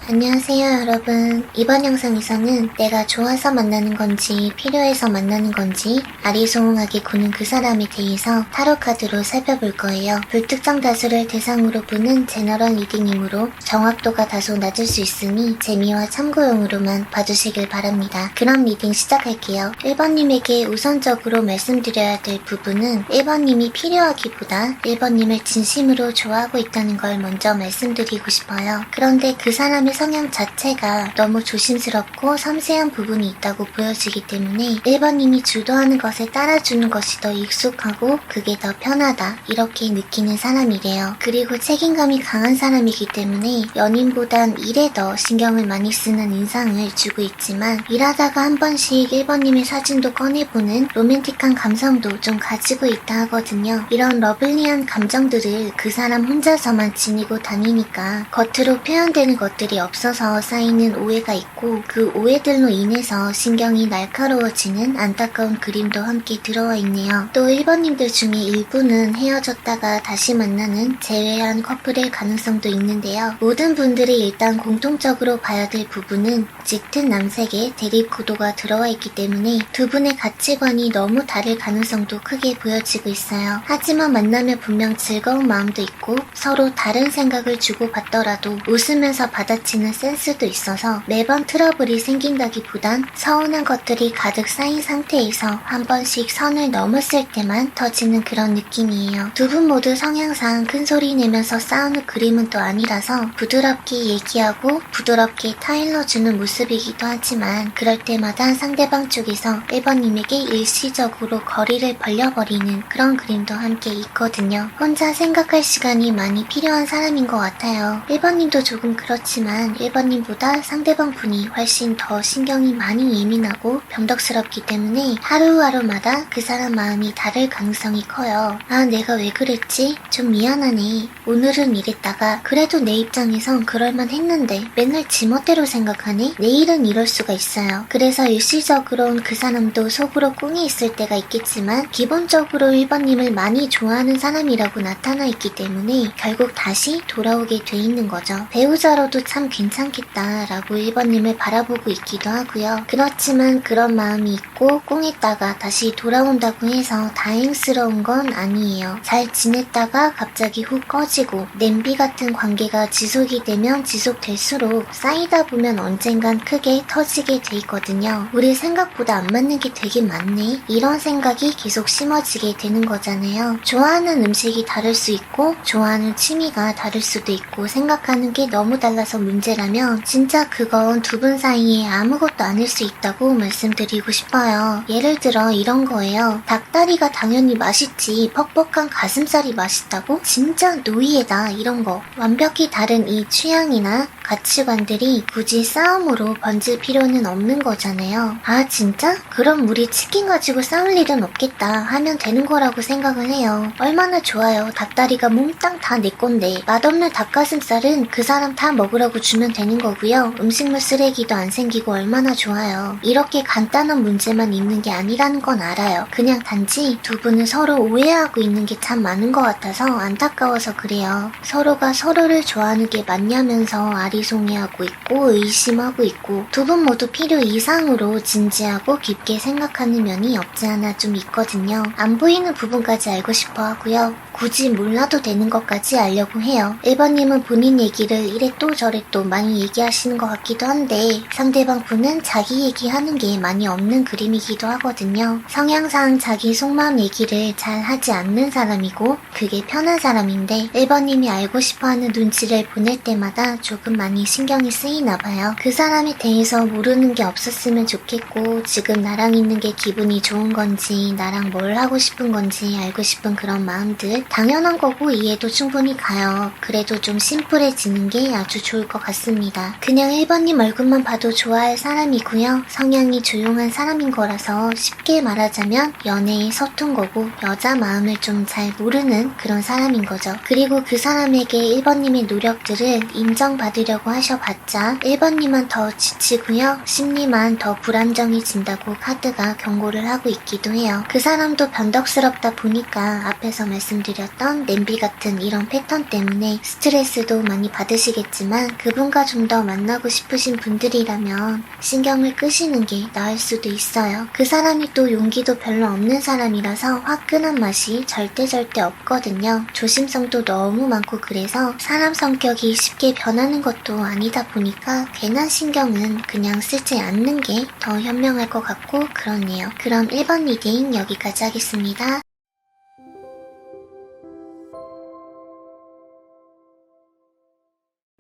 안녕하세요 여러분. 이번 영상에서는 내가 좋아서 만나는 건지 필요해서 만나는 건지 아리송하게 구는 그 사람에 대해서 타로 카드로 살펴볼 거예요. 불특정 다수를 대상으로 보는 제너럴 리딩이므로 정확도가 다소 낮을 수 있으니 재미와 참고용으로만 봐주시길 바랍니다. 그럼 리딩 시작할게요. 1번님에게 우선적으로 말씀드려야 될 부분은 1번님이 필요하기보다 1번님을 진심으로 좋아하고 있다는 걸 먼저 말씀드리고 싶어요. 그런데 그 사람의 성향 자체가 너무 조심스럽고 섬세한 부분이 있다고 보여지기 때문에 1번님이 주도하는 것에 따라주는 것이 더 익숙하고 그게 더 편하다 이렇게 느끼는 사람이래요. 그리고 책임감이 강한 사람이기 때문에 연인보단 일에 더 신경을 많이 쓰는 인상을 주고 있지만 일하다가 한 번씩 1번님의 사진도 꺼내보는 로맨틱한 감성도 좀 가지고 있다 하거든요. 이런 러블리한 감정들을 그 사람 혼자서만 지니고 다니니까 겉으로 표현되는 것들이 없어서 쌓이는 오해가 있고 그 오해들로 인해서 신경이 날카로워지는 안타까운 그림도 함께 들어와 있네요. 또 1번님들 중에 일부는 헤어졌다가 다시 만나는 제외한 커플의 가능성도 있는데요. 모든 분들이 일단 공통적으로 봐야 될 부분은 짙은 남색의 대립 구도가 들어와 있기 때문에 두 분의 가치관이 너무 다를 가능성도 크게 보여지고 있어요. 하지만 만나면 분명 즐거운 마음도 있고 서로 다른 생각을 주고받더라도 웃으면서 받아치는 센스도 있어서 매번 트러블이 생긴다기보단 서운한 것들이 가득 쌓인 상태에서 한 번씩 선을 넘었을 때만 터지는 그런 느낌이에요. 두 분 모두 성향상 큰 소리 내면서 싸우는 그림은 또 아니라서 부드럽게 얘기하고 부드럽게 타일러주는 모습이기도 하지만 그럴 때마다 상대방 쪽에서 1번님에게 일시적으로 거리를 벌려버리는 그런 그림도 함께 있거든요. 혼자 생각할 시간이 많이 필요한 사람인 것 같아요. 1번님도 조금 그렇지만 1번님보다 상대방 분이 훨씬 더 신경이 많이 예민하고 변덕스럽기 때문에 하루하루마다 그 사람 마음이 다를 가능성이 커요. 아, 내가 왜 그랬지? 좀 미안하네. 오늘은 이랬다가 그래도 내 입장에선 그럴만 했는데 맨날 지멋대로 생각하네? 내일은 이럴 수가 있어요. 그래서 일시적으로는 그 사람도 속으로 꿍이 있을 때가 있겠지만 기본적으로 1번님을 많이 좋아하는 사람이라고 나타나 있기 때문에 결국 다시 돌아오게 돼 있는 거죠. 배우자로도 참 괜찮겠다라고 1번님을 바라보고 있기도 하고요. 그렇지만 그런 마음이 있고 꿍했다가 다시 돌아온다고 해서 다행스러운 건 아니에요. 잘 지냈다가 갑자기 훅 꺼지고 냄비 같은 관계가 지속이 되면 지속될수록 쌓이다 보면 언젠간 크게 터지게 돼 있거든요. 우리 생각보다 안 맞는 게 되게 많네. 이런 생각이 계속 심어지게 되는 거잖아요. 좋아하는 음식이 다를 수 있고 좋아하는 취미가 다를 수도 있고 생각하는 게 너무 달라서 문제라면 진짜 그건 두 분 사이에 아무것도 아닐 수 있다고 말씀드리고 싶어요. 예를 들어 이런 거예요. 닭다리가 당연히 맛있지 퍽퍽한 가슴살이 맛있다고? 진짜 노이에다 이런 거. 완벽히 다른 이 취향이나 가치관들이 굳이 싸움으로 번질 필요는 없는 거잖아요. 아 진짜? 그럼 우리 치킨 가지고 싸울 일은 없겠다 하면 되는 거라고 생각을 해요. 얼마나 좋아요. 닭다리가 몽땅 다 내 건데 맛없는 닭가슴살은 그 사람 다 먹으라고 주면 되는 거고요. 음식물 쓰레기도 안 생기고 얼마나 좋아요. 이렇게 간단한 문제만 있는 게 아니라는 건 알아요. 그냥 단지 두 분은 서로 오해하고 있는 게 참 많은 것 같아서 안타까워서 그래요. 서로가 서로를 좋아하는 게 맞냐면서 아리송해하고 있고 의심하고 있고 두 분 모두 필요 이상으로 진지하고 깊게 생각하는 면이 없지 않아 좀 있거든요. 안 보이는 부분까지 알고 싶어 하고요. 굳이 몰라도 되는 것까지 알려고 해요. 1번님은 본인 얘기를 이래 또 저래 또 많이 얘기하시는 것 같기도 한데 상대방 분은 자기 얘기하는 게 많이 없는 그림이기도 하거든요. 성향상 자기 속마음 얘기를 잘 하지 않는 사람이고 그게 편한 사람인데 1번님이 알고 싶어하는 눈치를 보낼 때마다 조금 많이 신경이 쓰이나 봐요. 그 사람에 대해서 모르는 게 없었으면 좋겠고 지금 나랑 있는 게 기분이 좋은 건지 나랑 뭘 하고 싶은 건지 알고 싶은 그런 마음들 당연한 거고 이해도 충분히 가요. 그래도 좀 심플해지는 게 아주 좋을 것 같습니다. 그냥 1번님 얼굴만 봐도 좋아할 사람이고요. 성향이 조용한 사람인 거라서 쉽게 말하자면 연애에 서툰 거고 여자 마음을 좀 잘 모르는 그런 사람인 거죠. 그리고 그 사람에게 1번님의 노력들을 인정받으려고 하셔봤자 1번님만 더 지치고요. 심리만 더 불안정해진다고 카드가 경고를 하고 있기도 해요. 그 사람도 변덕스럽다 보니까 앞에서 말씀드렸 보여드렸던 냄비 같은 이런 패턴 때문에 스트레스도 많이 받으시겠지만 그분과 좀 더 만나고 싶으신 분들이라면 신경을 끄시는 게 나을 수도 있어요. 그 사람이 또 용기도 별로 없는 사람이라서 화끈한 맛이 절대 없거든요. 조심성도 너무 많고 그래서 사람 성격이 쉽게 변하는 것도 아니다 보니까 괜한 신경은 그냥 쓰지 않는 게 더 현명할 것 같고 그러네요. 그럼 1번 리딩 여기까지 하겠습니다.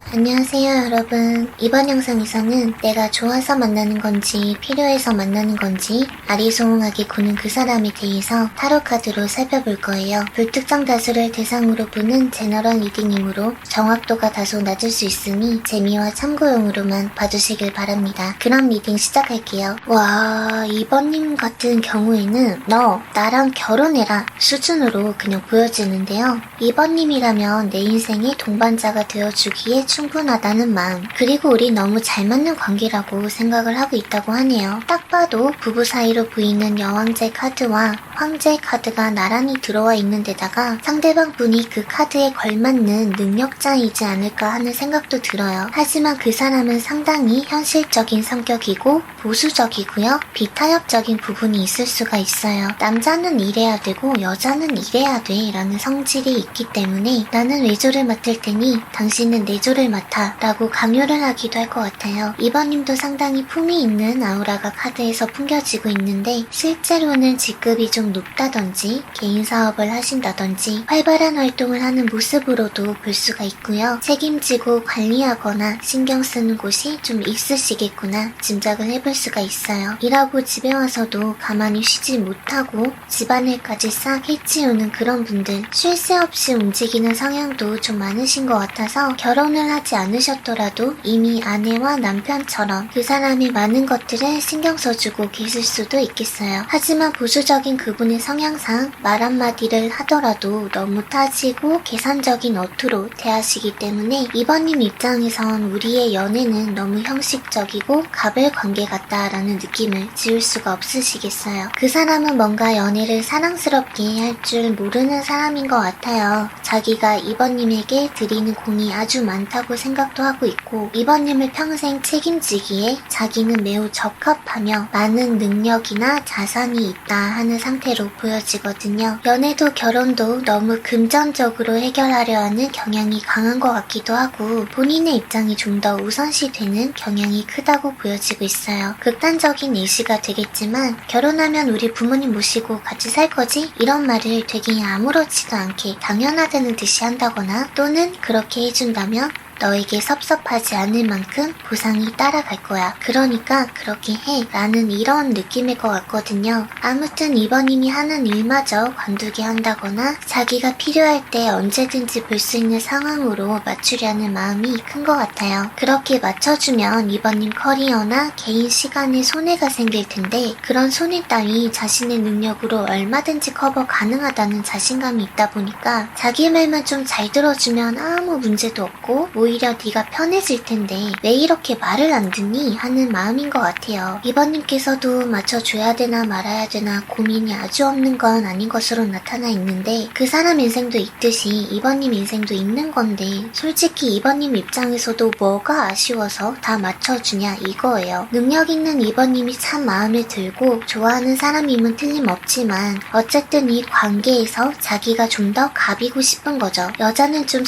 안녕하세요 여러분. 이번 영상에서는 내가 좋아서 만나는 건지 필요해서 만나는 건지 아리송하게 구는 그 사람에 대해서 타로 카드로 살펴볼 거예요. 불특정 다수를 대상으로 보는 제너럴 리딩이므로 정확도가 다소 낮을 수 있으니 재미와 참고용으로만 봐주시길 바랍니다. 그럼 리딩 시작할게요. 와, 이번님 같은 경우에는 너 나랑 결혼해라 수준으로 그냥 보여지는데요. 이번님이라면 내 인생의 동반자가 되어주기에 충분하다는 마음, 그리고 우리 너무 잘 맞는 관계라고 생각을 하고 있다고 하네요. 딱 봐도 부부 사이로 보이는 여왕제 카드와 황제 카드가 나란히 들어와 있는 데다가 상대방 분이 그 카드에 걸맞는 능력자이지 않을까 하는 생각도 들어요. 하지만 그 사람은 상당히 현실적인 성격이고 보수적이고요. 비타협적인 부분이 있을 수가 있어요. 남자는 이래야 되고 여자는 이래야 돼 라는 성질이 있기 때문에 나는 외조를 맡을 테니 당신은 내조를 맡아 라고 강요를 하기도 할 것 같아요. 이번님도 상당히 품이 있는 아우라가 카드에서 풍겨지고 있는데 실제로는 직급이 좀 높다든지 개인 사업을 하신다든지 활발한 활동을 하는 모습으로도 볼 수가 있고요. 책임지고 관리하거나 신경 쓰는 곳이 좀 있으시겠구나 짐작을 해볼 수가 있어요. 일하고 집에 와서도 가만히 쉬지 못하고 집안일까지 싹 해치우는 그런 분들, 쉴 새 없이 움직이는 성향도 좀 많으신 것 같아서 결혼을 하지 않으셨더라도 이미 아내와 남편처럼 그 사람이 많은 것들을 신경 써주고 계실 수도 있겠어요. 하지만 보수적인 그분의 성향상 말 한마디를 하더라도 너무 따지고 계산적인 어투로 대하시기 때문에 이번님 입장에선 우리의 연애는 너무 형식적이고 갑을 관계 같다라는 느낌을 지울 수가 없으시겠어요. 그 사람은 뭔가 연애를 사랑스럽게 할 줄 모르는 사람인 것 같아요. 자기가 이번님에게 드리는 공이 아주 많다고 생각도 하고 있고 이번님을 평생 책임지기에 자기는 매우 적합하며 많은 능력이나 자산이 있다 하는 상태로 보여지거든요. 연애도 결혼도 너무 금전적으로 해결하려 하는 경향이 강한 것 같기도 하고 본인의 입장이 좀 더 우선시되는 경향이 크다고 보여지고 있어요. 극단적인 예시가 되겠지만 결혼하면 우리 부모님 모시고 같이 살 거지? 이런 말을 되게 아무렇지도 않게 당연하다는 듯이 한다거나 또는 그렇게 해준다면 너에게 섭섭하지 않을 만큼 보상이 따라갈 거야. 그러니까 그렇게 해. 라는 이런 느낌일 것 같거든요. 아무튼 이번님이 하는 일마저 관두게 한다거나 자기가 필요할 때 언제든지 볼 수 있는 상황으로 맞추려는 마음이 큰 것 같아요. 그렇게 맞춰주면 이번님 커리어나 개인 시간에 손해가 생길 텐데 그런 손해 따위 자신의 능력으로 얼마든지 커버 가능하다는 자신감이 있다 보니까 자기 말만 좀 잘 들어주면 아무 문제도 없고 오히려 네가 편해질 텐데 왜 이렇게 말을 안 듣니? 하는 마음인 것 같아요. 이번님께서도 맞춰줘야 되나 말아야 되나 고민이 아주 없는 건 아닌 것으로 나타나 있는데 그 사람 인생도 있듯이 이번님 인생도 있는 건데 솔직히 이번님 입장에서도 뭐가 아쉬워서 다 맞춰주냐 이거예요. 능력 있는 이번님이 참 마음에 들고 좋아하는 사람임은 틀림없지만 어쨌든 이 관계에서 자기가 좀 더 갑이고 싶은 거죠. 여자는 좀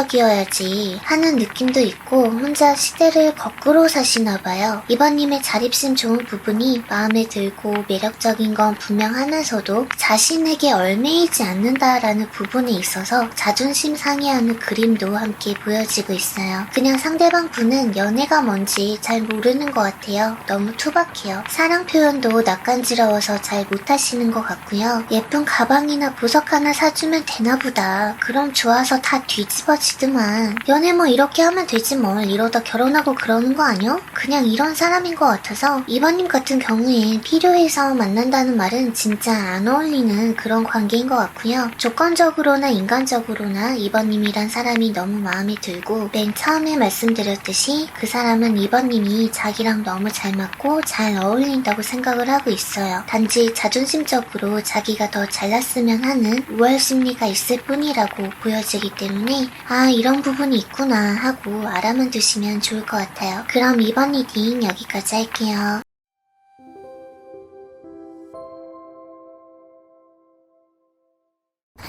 순종적이어야지 하는 느낌도 있고 혼자 시대를 거꾸로 사시나봐요. 이번님의 자립심 좋은 부분이 마음에 들고 매력적인 건 분명하면서도 자신에게 얽매이지 않는다라는 부분에 있어서 자존심 상해하는 그림도 함께 보여지고 있어요. 그냥 상대방 분은 연애가 뭔지 잘 모르는 것 같아요. 너무 투박해요. 사랑 표현도 낯간지러워서 잘 못하시는 것 같고요. 예쁜 가방이나 보석 하나 사주면 되나보다. 그럼 좋아서 다 뒤집어지더만. 연애 뭐 이렇게 하면 되지 뭘, 이러다 결혼하고 그러는 거 아니야? 그냥 이런 사람인 것 같아서 2번님 같은 경우에 필요해서 만난다는 말은 진짜 안 어울리는 그런 관계인 것 같고요. 조건적으로나 인간적으로나 2번님이란 사람이 너무 마음에 들고, 맨 처음에 말씀드렸듯이 그 사람은 2번님이 자기랑 너무 잘 맞고 잘 어울린다고 생각을 하고 있어요. 단지 자존심적으로 자기가 더 잘났으면 하는 우월 심리가 있을 뿐이라고 보여지기 때문에 이런 부분이 있구나 하고 알아만 두시면 좋을 것 같아요. 그럼 2번 리딩 여기까지 할게요.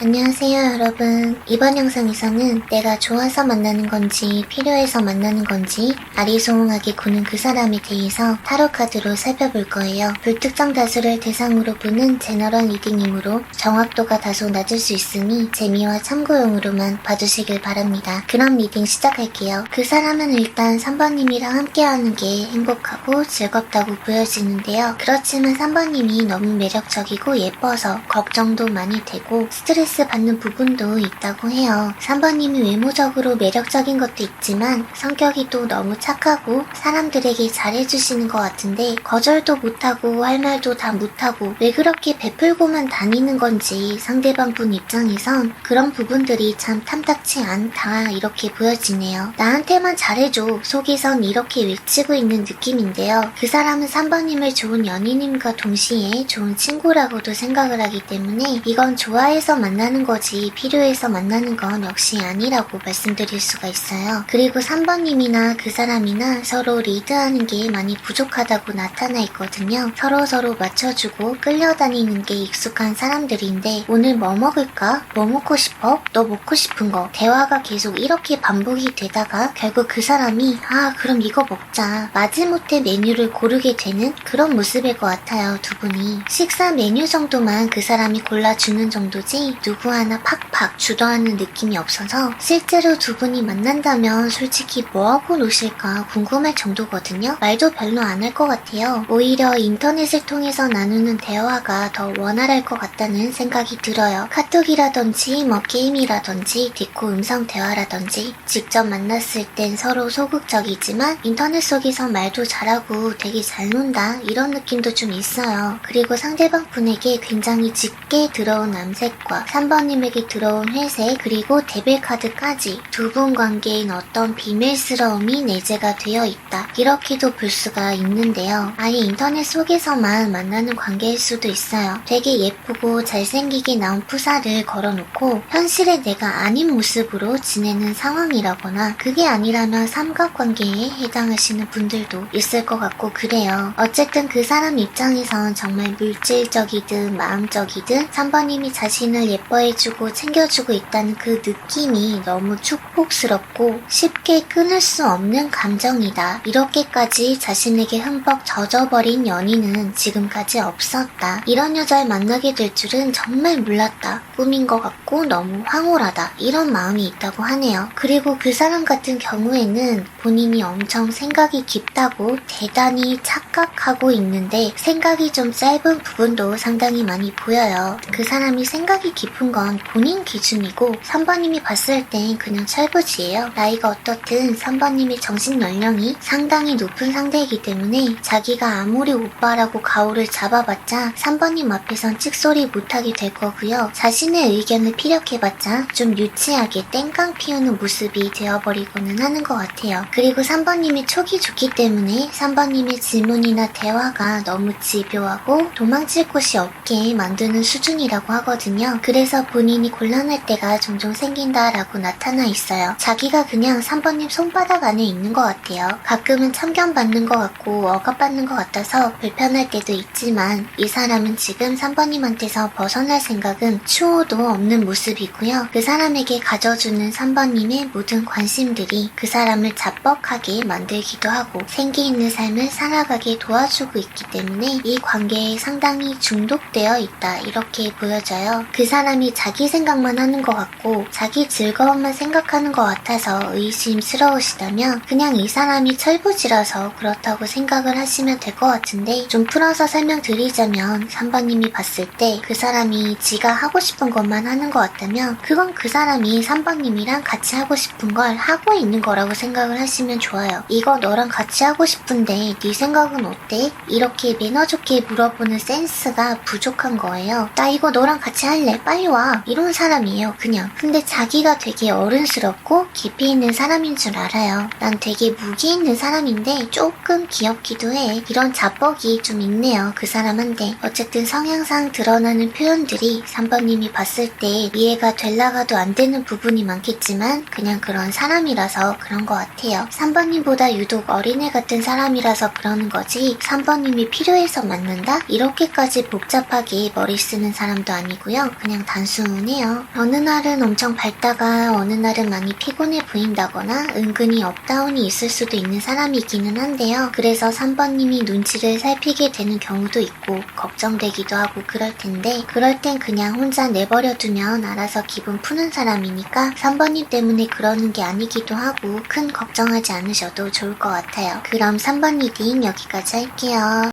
안녕하세요 여러분. 이번 영상에서는 내가 좋아서 만나는 건지 필요해서 만나는 건지 아리송하게 구는 그 사람에 대해서 타로카드로 살펴볼 거예요. 불특정 다수를 대상으로 보는 제너럴 리딩이므로 정확도가 다소 낮을 수 있으니 재미와 참고용으로만 봐주시길 바랍니다. 그럼 리딩 시작할게요. 그 사람은 일단 3번님이랑 함께하는 게 행복하고 즐겁다고 보여지는데요. 그렇지만 3번님이 너무 매력적이고 예뻐서 걱정도 많이 되고 스트레스 받는 부분도 있다고 해요. 3번님이 외모적으로 매력적인 것도 있지만 성격이 또 너무 착하고 사람들에게 잘해주시는 것 같은데 거절도 못하고 할 말도 다 못하고 왜 그렇게 베풀고만 다니는 건지 상대방 분 입장에선 그런 부분들이 참 탐탁치 않다 이렇게 보여지네요. 나한테만 잘해줘 속에선 이렇게 외치고 있는 느낌인데요. 그 사람은 3번님을 좋은 연인님과 동시에 좋은 친구라고도 생각을 하기 때문에 이건 좋아해서 만나는 거지 필요해서 만나는 건 역시 아니라고 말씀드릴 수가 있어요. 그리고 3번님이나 그 사람이나 서로 리드하는 게 많이 부족하다고 나타나 있거든요. 서로 맞춰주고 끌려다니는 게 익숙한 사람들인데 오늘 뭐 먹을까? 뭐 먹고 싶어? 너 먹고 싶은 거 대화가 계속 이렇게 반복이 되다가 결국 그 사람이 그럼 이거 먹자 마지못해 메뉴를 고르게 되는 그런 모습일 것 같아요. 두 분이 식사 메뉴 정도만 그 사람이 골라주는 정도지 누구 하나 팍팍 주도하는 느낌이 없어서 실제로 두 분이 만난다면 솔직히 뭐하고 노실까 궁금할 정도거든요. 말도 별로 안 할 것 같아요. 오히려 인터넷을 통해서 나누는 대화가 더 원활할 것 같다는 생각이 들어요. 카톡이라든지 게임이라든지 디코 음성 대화라든지 직접 만났을 땐 서로 소극적이지만 인터넷 속에서 말도 잘하고 되게 잘 논다 이런 느낌도 좀 있어요. 그리고 상대방 분에게 굉장히 짙게 들어온 암색과 3번님에게 들어온 회색 그리고 데빌카드까지 두 분 관계엔 어떤 비밀스러움이 내재가 되어 있다 이렇게도 볼 수가 있는데요. 아예 인터넷 속에서만 만나는 관계일 수도 있어요. 되게 예쁘고 잘생기게 나온 푸사를 걸어놓고 현실에 내가 아닌 모습으로 지내는 상황이라거나 그게 아니라면 삼각관계에 해당하시는 분들도 있을 것 같고 그래요. 어쨌든 그 사람 입장에선 정말 물질적이든 마음적이든 3번님이 자신을 예뻐해주고 챙겨주고 있다는 그 느낌이 너무 축복스럽고 쉽게 끊을 수 없는 감정이다. 이렇게까지 자신에게 흠뻑 젖어버린 연인은 지금까지 없었다. 이런 여자를 만나게 될 줄은 정말 몰랐다. 꿈인 것 같고 너무 황홀하다. 이런 마음이 있다고 하네요. 그리고 그 사람 같은 경우에는 본인이 엄청 생각이 깊다고 대단히 착각하고 있는데 생각이 좀 짧은 부분도 상당히 많이 보여요. 그 사람이 생각이 깊은 건 본인 기준이고 3번님이 봤을 땐 그냥 철부지예요. 나이가 어떻든 3번님의 정신 연령이 상당히 높은 상대이기 때문에 자기가 아무리 오빠라고 가오를 잡아봤자 3번님 앞에선 찍소리 못하게 될 거고요. 자신의 의견을 피력해봤자 좀 유치하게 땡깡 피우는 모습이 되어버리고는 하는 것 같아요. 그리고 3번님이 촉이 좋기 때문에 3번님의 질문이나 대화가 너무 집요하고 도망칠 곳이 없게 만드는 수준이라고 하거든요. 그래서 본인이 곤란할 때가 종종 생긴다라고 나타나 있어요. 자기가 그냥 3번님 손바닥 안에 있는 것 같아요. 가끔은 참견받는 것 같고 억압받는 것 같아서 불편할 때도 있지만 이 사람은 지금 3번님한테서 벗어날 생각은 추호도 없는 모습이고요. 그 사람에게 가져주는 3번님의 모든 관심들이 그 사람을 자뻑하게 만들기도 하고 생기 있는 삶을 살아가게 도와주고 있기 때문에 이 관계에 상당히 중독되어 있다 이렇게 보여져요. 그 사람 사람이 자기 생각만 하는 것 같고 자기 즐거움만 생각하는 것 같아서 의심스러우시다면 그냥 이 사람이 철부지라서 그렇다고 생각을 하시면 될 것 같은데, 좀 풀어서 설명드리자면 3번님이 봤을 때 그 사람이 지가 하고 싶은 것만 하는 것 같다면 그건 그 사람이 3번님이랑 같이 하고 싶은 걸 하고 있는 거라고 생각을 하시면 좋아요. 이거 너랑 같이 하고 싶은데 네 생각은 어때? 이렇게 매너 좋게 물어보는 센스가 부족한 거예요. 나 이거 너랑 같이 할래. 빨리 와. 이런 사람이에요. 그냥. 근데 자기가 되게 어른스럽고 깊이 있는 사람인 줄 알아요. 난 되게 무기 있는 사람인데 조금 귀엽기도 해. 이런 자뻑이 좀 있네요. 그 사람한테. 어쨌든 성향상 드러나는 표현들이 3번님이 봤을 때 이해가 될라가도 안 되는 부분이 많겠지만 그냥 그런 사람이라서 그런 것 같아요. 3번님보다 유독 어린애 같은 사람이라서 그러는 거지 3번님이 필요해서 만난다? 이렇게까지 복잡하게 머리 쓰는 사람도 아니고요. 그냥 단순해요. 어느 날은 엄청 밝다가 어느 날은 많이 피곤해 보인다거나 은근히 업다운이 있을 수도 있는 사람이기는 한데요. 그래서 3번님이 눈치를 살피게 되는 경우도 있고 걱정되기도 하고 그럴 텐데, 그럴 땐 그냥 혼자 내버려두면 알아서 기분 푸는 사람이니까 3번님 때문에 그러는 게 아니기도 하고 큰 걱정하지 않으셔도 좋을 것 같아요. 그럼 3번 리딩 여기까지 할게요.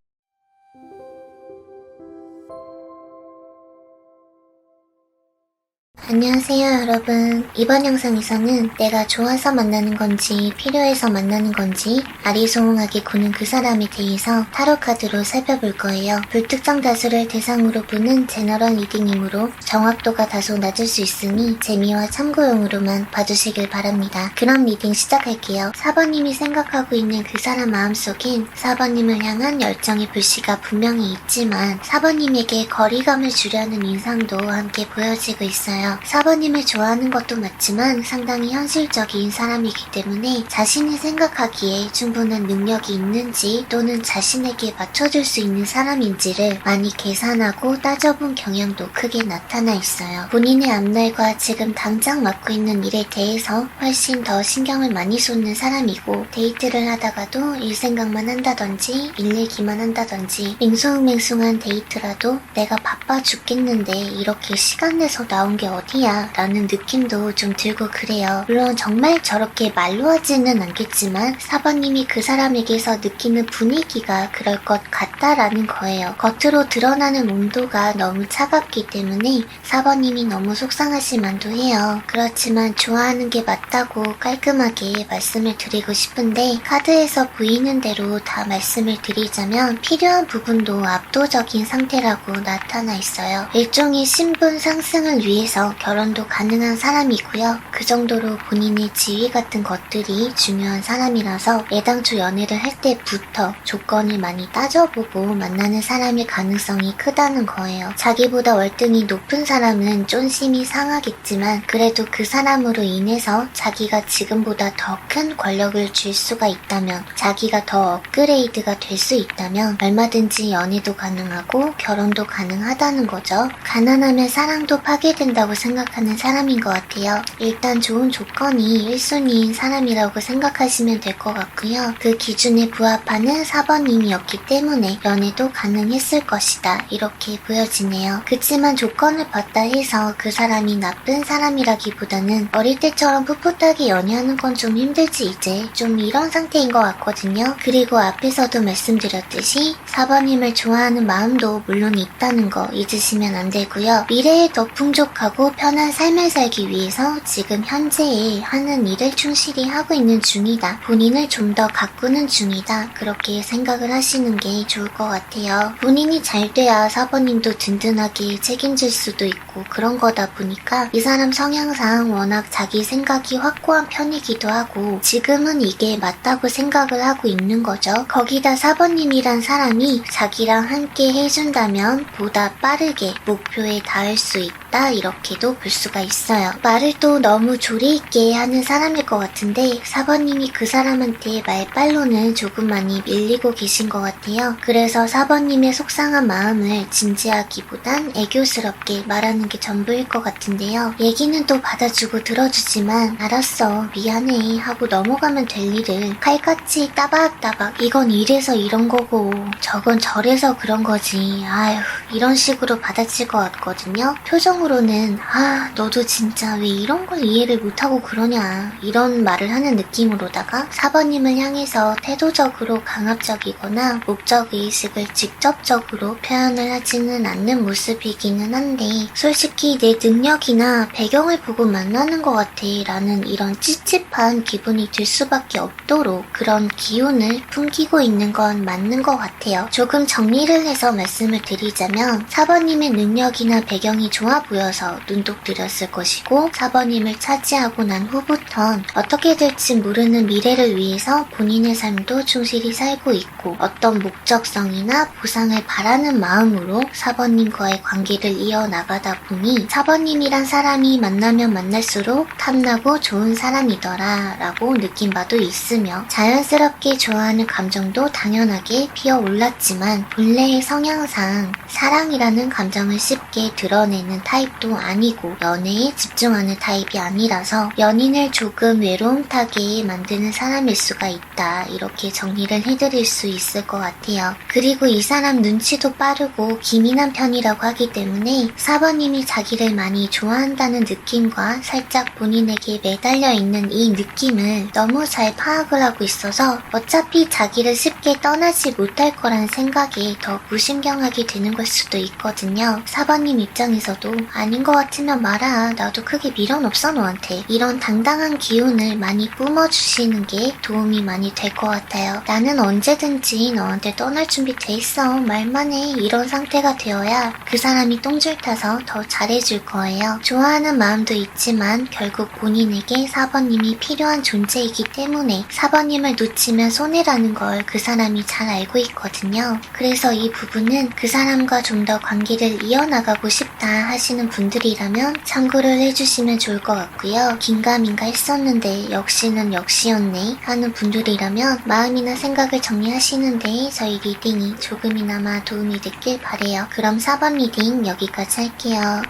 안녕하세요 여러분. 이번 영상에서는 내가 좋아서 만나는 건지 필요해서 만나는 건지 아리송하게 구는 그 사람에 대해서 타로카드로 살펴볼 거예요. 불특정 다수를 대상으로 보는 제너럴 리딩이므로 정확도가 다소 낮을 수 있으니 재미와 참고용으로만 봐주시길 바랍니다. 그럼 리딩 시작할게요. 4번님이 생각하고 있는 그 사람 마음속엔 4번님을 향한 열정의 불씨가 분명히 있지만 4번님에게 거리감을 주려는 인상도 함께 보여지고 있어요. 4번님을 좋아하는 것도 맞지만 상당히 현실적인 사람이기 때문에 자신이 생각하기에 충분한 능력이 있는지 또는 자신에게 맞춰줄 수 있는 사람인지를 많이 계산하고 따져본 경향도 크게 나타나 있어요. 본인의 앞날과 지금 당장 맡고 있는 일에 대해서 훨씬 더 신경을 많이 쏟는 사람이고, 데이트를 하다가도 일 생각만 한다든지 일 얘기만 한다든지 맹숭맹숭한 데이트라도 내가 바빠 죽겠는데 이렇게 시간 내서 나온 게 어디야 라는 느낌도 좀 들고 그래요. 물론 정말 저렇게 말로 하지는 않겠지만 4번님이 그 사람에게서 느끼는 분위기가 그럴 것 같다라는 거예요. 겉으로 드러나는 온도가 너무 차갑기 때문에 4번님이 너무 속상하실 만도 해요. 그렇지만 좋아하는 게 맞다고 깔끔하게 말씀을 드리고 싶은데, 카드에서 보이는 대로 다 말씀을 드리자면 필요한 부분도 압도적인 상태라고 나타나 있어요. 일종의 신분 상승을 위해서 결혼도 가능한 사람이고요. 그 정도로 본인의 지위 같은 것들이 중요한 사람이라서 애당초 연애를 할 때부터 조건을 많이 따져보고 만나는 사람일 가능성이 크다는 거예요. 자기보다 월등히 높은 사람은 쫀심이 상하겠지만 그래도 그 사람으로 인해서 자기가 지금보다 더 큰 권력을 줄 수가 있다면, 자기가 더 업그레이드가 될 수 있다면 얼마든지 연애도 가능하고 결혼도 가능하다는 거죠. 가난하면 사랑도 파괴된다고 생각하는 사람인 것 같아요. 일단 좋은 조건이 1순위인 사람이라고 생각하시면 될 것 같고요. 그 기준에 부합하는 4번님이었기 때문에 연애도 가능했을 것이다 이렇게 보여지네요. 그치만 조건을 봤다 해서 그 사람이 나쁜 사람이라기보다는 어릴 때처럼 풋풋하게 연애하는 건 좀 힘들지 이제 좀 이런 상태인 것 같거든요. 그리고 앞에서도 말씀드렸듯이 4번님을 좋아하는 마음도 물론 있다는 거 잊으시면 안 되고요. 미래에 더 풍족하고 편한 삶을 살기 위해서 지금 현재에 하는 일을 충실히 하고 있는 중이다. 본인을 좀 더 가꾸는 중이다. 그렇게 생각을 하시는 게 좋을 것 같아요. 본인이 잘 돼야 4번님도 든든하게 책임질 수도 있고 그런 거다 보니까 이 사람 성향상 워낙 자기 생각이 확고한 편이기도 하고 지금은 이게 맞다고 생각을 하고 있는 거죠. 거기다 4번님이란 사람이 자기랑 함께 해준다면 보다 빠르게 목표에 닿을 수 있다 이렇게도 볼 수가 있어요. 말을 또 너무 조리 있게 하는 사람일 것 같은데 4번님이 그 사람한테 말빨로는 조금 많이 밀리고 계신 것 같아요. 그래서 4번님의 속상한 마음을 진지하기보단 애교스럽게 말하는 게 전부일 것 같은데요. 얘기는 또 받아주고 들어주지만 알았어 미안해 하고 넘어가면 될 일을 칼같이 따박따박 이건 이래서 이런 거고 저건 저래서 그런 거지 아휴 이런 식으로 받아칠 것 같거든요. 표정 심정으로는 너도 진짜 왜 이런 걸 이해를 못하고 그러냐 이런 말을 하는 느낌으로다가 4번님을 향해서 태도적으로 강압적이거나 목적의식을 직접적으로 표현을 하지는 않는 모습이기는 한데 솔직히 내 능력이나 배경을 보고 만나는 것 같아 라는 이런 찝찝한 기분이 들 수밖에 없도록 그런 기운을 풍기고 있는 건 맞는 것 같아요. 조금 정리를 해서 말씀을 드리자면 4번님의 능력이나 배경이 좋아 보여서 눈독 들였을 것이고 4번님을 차지하고 난 후부턴 어떻게 될지 모르는 미래를 위해서 본인의 삶도 충실히 살고 있고 어떤 목적성이나 보상을 바라는 마음으로 4번님과의 관계를 이어나가다 보니 4번님이란 사람이 만나면 만날수록 탐나고 좋은 사람이더라 라고 느낀 바도 있으며 자연스럽게 좋아하는 감정도 당연하게 피어올랐지만 본래의 성향상 사랑이라는 감정을 쉽게 드러내는 타입도 아니고 연애에 집중하는 타입이 아니라서 연인을 조금 외로움 타게 만드는 사람일 수가 있다 이렇게 정리를 해드릴 수 있을 것 같아요. 그리고 이 사람 눈치도 빠르고 기민한 편이라고 하기 때문에 4번님이 자기를 많이 좋아한다는 느낌과 살짝 본인에게 매달려 있는 이 느낌을 너무 잘 파악을 하고 있어서 어차피 자기를 쉽게 떠나지 못할 거란 생각에 더 무심경하게 되는 걸 수도 있거든요. 4번님 입장에서도 아닌 것 같으면 말아 나도 크게 미련 없어 너한테 이런 당당한 기운을 많이 뿜어주시는 게 도움이 많이 될 것 같아요. 나는 언제든지 너한테 떠날 준비 돼 있어 말만 해 이런 상태가 되어야 그 사람이 똥줄 타서 더 잘해줄 거예요. 좋아하는 마음도 있지만 결국 본인에게 4번님이 필요한 존재이기 때문에 4번님을 놓치면 손해라는 걸 그 사람이 잘 알고 있거든요. 그래서 이 부분은 그 사람과 좀 더 관계를 이어나가고 싶다 하시는 분들이라면 참고를 해주시면 좋을 것 같고요. 긴가민가 했었는데 역시는 역시였네 하는 분들이라면 마음이나 생각을 정리하시는데 저희 리딩이 조금이나마 도움이 됐길 바래요. 그럼 4번 리딩 여기까지 할게요.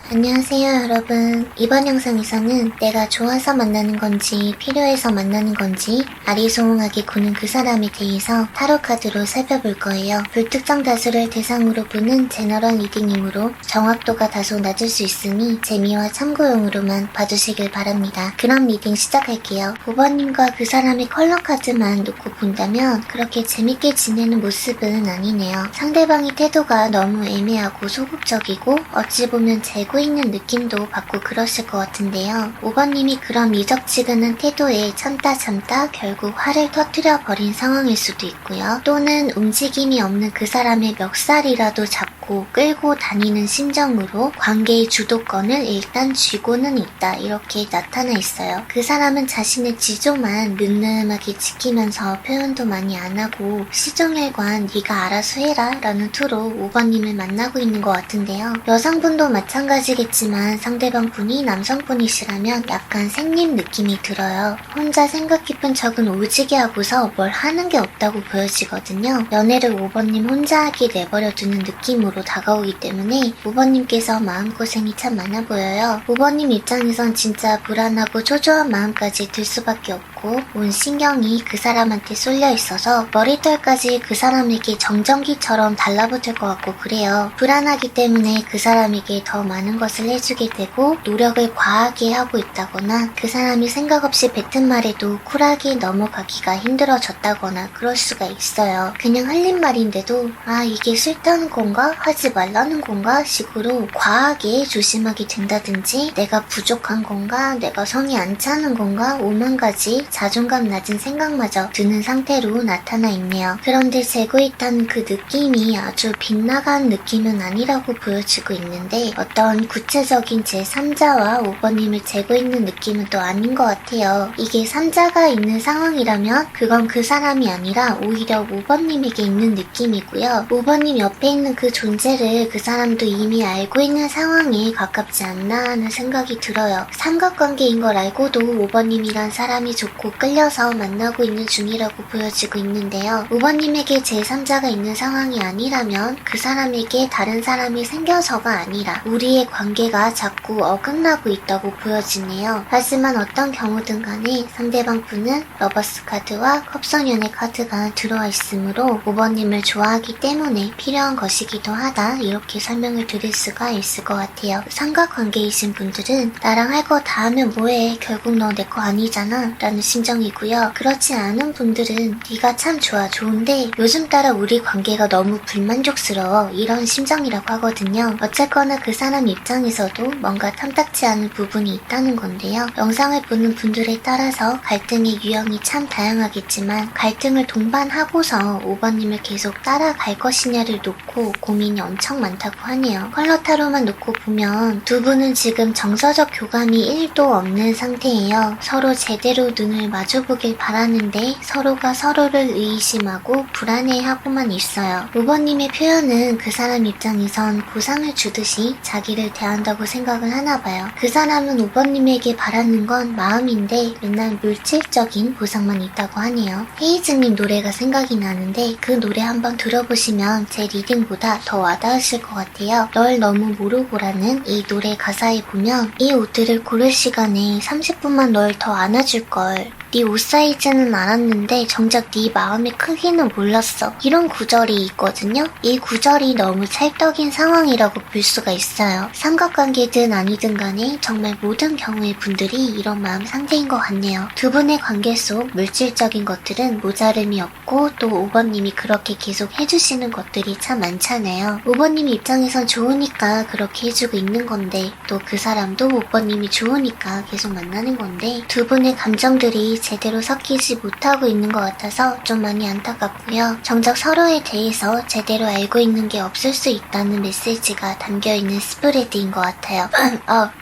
안녕하세요 여러분. 이번 영상에서는 내가 좋아서 만나는 건지 필요해서 만나는 건지 아리송하게 구는 그 사람에 대해서 타로 카드로 살펴볼 거예요. 불특정 다수를 대상으로 보는 제너럴 리딩이므로 정확도가 다소 낮을 수 있으니 재미와 참고용으로만 봐주시길 바랍니다. 그럼 리딩 시작할게요. 5번님과 그 사람의 컬러 카드만 놓고 본다면 그렇게 재밌게 지내는 모습은 아니네요. 상대방의 태도가 너무 애매하고 소극적이고 어찌 보면 재고 있는 느낌도 받고 그러실 것 같은데요. 5번님이 그런 미적지근한 태도에 참다 결국 화를 터뜨려 버린 상황일 수도 있고요. 또는 움직임이 없는 그 사람의 멱살이라도 잡고 끌고 다니는 심정으로 관계의 주도권을 일단 쥐고는 있다 이렇게 나타나 있어요. 그 사람은 자신의 지조만 늠름하게 지키면서 표현도 많이 안 하고 시종일관 네가 알아서 해라 라는 투로 5번님을 만나고 있는 것 같은데요. 여성분도 마찬가지겠지만 상대방 분이 남성분이시라면 약간 생님 느낌이 들어요. 혼자 생각 깊은 척은 오지게 하고서 뭘 하는 게 없다고 보여지거든요. 연애를 5번님 혼자 하게 내버려두는 느낌으로 다가오기 때문에 5번님께서 마음고생이 참 많아 보여요. 5번님 입장에선 진짜 불안하고 초조한 마음까지 들 수밖에 없고 온 신경이 그 사람한테 쏠려 있어서 머리털까지 그 사람에게 정전기처럼 달라붙을 것 같고 그래요. 불안하기 때문에 그 사람에게 더 많은 것을 해주게 되고 노력을 과하게 하고 있다거나 그 사람이 생각 없이 뱉은 말에도 쿨하게 넘어가기가 힘들어졌다거나 그럴 수가 있어요. 그냥 흘린 말인데도 이게 싫다는 건가? 하지 말라는 건가? 식으로 과하게 조심하게 된다든지 내가 부족한 건가? 내가 성이 안 차는 건가? 오만 가지 자존감 낮은 생각마저 드는 상태로 나타나 있네요. 그런데 재고 있다는 그 느낌이 아주 빗나간 느낌은 아니라고 보여지고 있는데 어떤 구체적인 제3자와 5번님을 재고 있는 느낌은 또 아닌 것 같아요. 이게 3자가 있는 상황이라면 그건 그 사람이 아니라 오히려 5번님에게 있는 느낌이고요. 5번님 옆에 있는 그 존재를 그 사람도 이미 알고 있는 상황에 가깝지 않나 하는 생각이 들어요. 삼각관계인 걸 알고도 5번님이란 사람이 좋고 곧 끌려서 만나고 있는 중이라고 보여지고 있는데요. 5번님에게 제3자가 있는 상황이 아니라면 그 사람에게 다른 사람이 생겨서가 아니라 우리의 관계가 자꾸 어긋나고 있다고 보여지네요. 하지만 어떤 경우든 간에 상대방 분은 러버스 카드와 컵선연의 카드가 들어와 있으므로 5번님을 좋아하기 때문에 필요한 것이기도 하다, 이렇게 설명을 드릴 수가 있을 것 같아요. 삼각관계이신 분들은 나랑 할 거 다 하면 뭐해, 결국 너 내 거 아니잖아 라는 심정이고요. 그렇지 않은 분들은 네가 참 좋아, 좋은데 요즘 따라 우리 관계가 너무 불만족스러워, 이런 심정이라고 하거든요. 어쨌거나 그 사람 입장에서도 뭔가 탐탁지 않은 부분이 있다는 건데요. 영상을 보는 분들에 따라서 갈등의 유형이 참 다양하겠지만 갈등을 동반하고서 5번님을 계속 따라갈 것이냐를 놓고 고민이 엄청 많다고 하네요. 컬러 타로만 놓고 보면 두 분은 지금 정서적 교감이 1도 없는 상태예요. 서로 제대로 눈을 마주보길 바라는데 서로가 서로를 의심하고 불안해하고만 있어요. 5번님의 표현은 그 사람 입장에선 보상을 주듯이 자기를 대한다고 생각을 하나봐요. 그 사람은 5번님에게 바라는 건 마음인데 맨날 물질적인 보상만 있다고 하네요. 헤이즈님 노래가 생각이 나는데 그 노래 한번 들어보시면 제 리딩보다 더 와닿으실 것 같아요. 널 너무 모르고라는 이 노래 가사에 보면 이 옷들을 고를 시간에 30분만 널 더 안아줄걸, 네 옷 사이즈는 알았는데 정작 네 마음의 크기는 몰랐어, 이런 구절이 있거든요. 이 구절이 너무 찰떡인 상황이라고 볼 수가 있어요. 삼각관계든 아니든 간에 정말 모든 경우의 분들이 이런 마음 상태인 것 같네요. 두 분의 관계 속 물질적인 것들은 모자름이 없고 또 5번님이 그렇게 계속 해주시는 것들이 참 많잖아요. 5번님 입장에선 좋으니까 그렇게 해주고 있는 건데 또 그 사람도 5번님이 좋으니까 계속 만나는 건데 두 분의 감정들이 제대로 섞이지 못하고 있는 것 같아서 좀 많이 안타깝고요. 정작 서로에 대해서 제대로 알고 있는 게 없을 수 있다는 메시지가 담겨있는 스프레드인 것 같아요.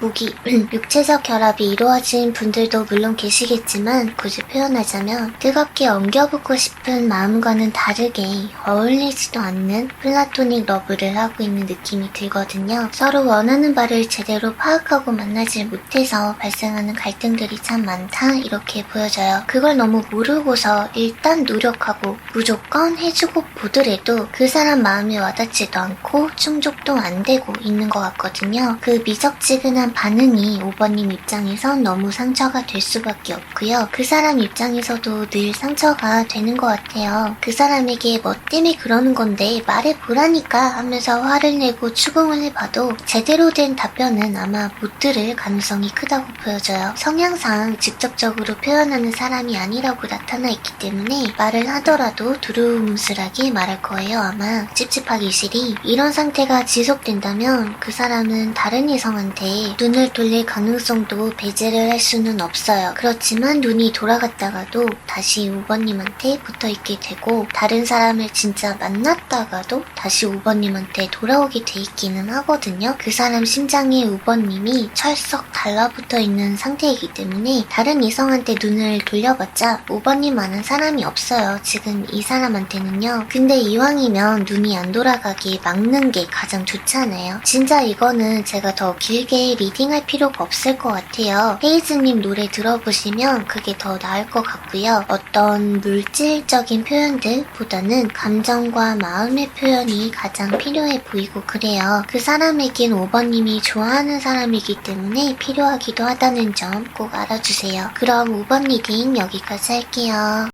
무기. 육체적 결합이 이루어진 분들도 물론 계시겠지만 굳이 표현하자면 뜨겁게 엉겨붙고 싶은 마음과는 다르게 어울리지도 않는 플라토닉 러브를 하고 있는 느낌이 들거든요. 서로 원하는 바를 제대로 파악하고 만나지 못해서 발생하는 갈등들이 참 많다, 이렇게 보여져요. 그걸 너무 모르고서 일단 노력하고 무조건 해주고 보더라도 그 사람 마음에 와닿지도 않고 충족도 안 되고 있는 것 같거든요. 그 미적지근한 반응이 5번님 입장에선 너무 상처가 될 수밖에 없고요. 그 사람 입장에서도 늘 상처가 되는 것 같아요. 그 사람에게 뭐 때문에 그러는 건데 말해보라니까 하면서 화를 내고 추궁을 해봐도 제대로 된 답변은 아마 못 들을 가능성이 크다고 보여져요. 성향상 직접적으로 표현하는 사람이 아니라고 나타나 있기 때문에 말을 하더라도 두루뭉술하게 말할 거예요. 아마 찝찝하기 싫이. 이런 상태가 지속된다면 그 사람은 다른 이성한테 눈을 돌릴 가능성도 배제를 할 수는 없어요. 그렇지만 눈이 돌아갔다가도 다시 5번님한테 붙어있게 되고 다른 사람을 진짜 만났다가도 다시 5번님한테 돌아오게 돼 있기는 하거든요. 그 사람 심장에 5번님이 철썩 달라붙어 있는 상태이기 때문에 다른 이성한테 눈을 돌려봤자 5번님만한 사람이 없어요. 지금 이 사람한테는요. 근데 이왕이면 눈이 안 돌아가게 막는 게 가장 좋잖아요. 진짜 이거는 제가 더 길게 리딩할 필요가 없을 것 같아요. 헤이즈님 노래 들어보시면 그게 더 나을 것 같고요. 어떤 물질적인 표현들보다는 감정과 마음의 표현이 가장 필요해 보이고 그래요. 그 사람에겐 5번님이 좋아하는 사람이기 때문에 필요하기도 하다는 점 꼭 알아주세요. 그럼 5번 리딩 여기까지 할게요.